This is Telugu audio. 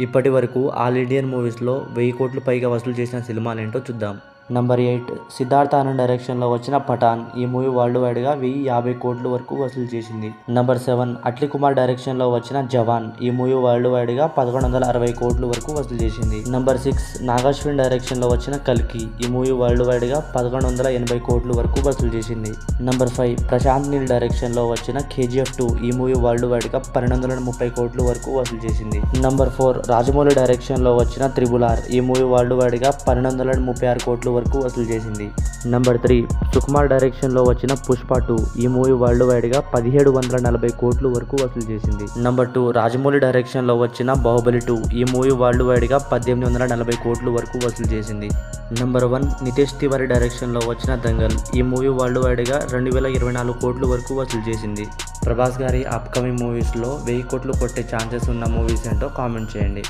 ఇప్పటి వరకు ఆల్ ఇండియన్ మూవీస్లో 1000 కోట్లు పైగా వసూలు చేసిన సినిమాలేంటో చూద్దాం. నంబర్ 8 సిద్ధార్థ్ ఆనంద్ డైరెక్షన్లో వచ్చిన పఠాన్. ఈ మూవీ వరల్డ్ వైడ్గా 1050 కోట్ల వరకు వసూలు చేసింది. నంబర్ 7 అట్లీ కుమార్ డైరెక్షన్లో వచ్చిన జవాన్. ఈ మూవీ వరల్డ్ వైడ్గా 1160 కోట్ల వరకు వసూలు చేసింది. నంబర్ 6 నాగాశ్విన్ డైరెక్షన్లో వచ్చిన కల్కి. ఈ మూవీ వరల్డ్ వైడ్గా 1180 కోట్ల వరకు వసూలు చేసింది. నంబర్ 5 ప్రశాంత్ నీల్ డైరెక్షన్లో వచ్చిన KGF 2. ఈ మూవీ వరల్డ్ వైడ్గా 1230 కోట్ల వరకు వసూలు చేసింది. నంబర్ 4 రాజమౌళి డైరెక్షన్లో వచ్చిన త్రిబుల్ R. ఈ మూవీ వరల్డ్ వైడ్గా 1236 కోట్ల వరకు వసూలు చేసింది. నంబర్ 3 సుకుమార్ డైరెక్షన్లో వచ్చిన పుష్ప 2. ఈ మూవీ వరల్డ్ వైడ్గా 1740 కోట్ల వరకు వసూలు చేసింది. నంబర్ 2 రాజమౌళి డైరెక్షన్లో వచ్చిన బాహుబలి 2. ఈ మూవీ వరల్డ్ వైడ్గా 1840 కోట్ల వరకు వసూలు చేసింది. నంబర్ 1 నితేష్ తివారీ డైరెక్షన్లో వచ్చిన దంగల్. ఈ మూవీ వరల్డ్ వైడ్గా 2024 కోట్ల వరకు వసూలు చేసింది. ప్రభాస్ గారి అప్కమింగ్ మూవీస్లో 1000 కోట్లు కొట్టే ఛాన్సెస్ ఉన్న మూవీస్ ఏంటో కామెంట్ చేయండి.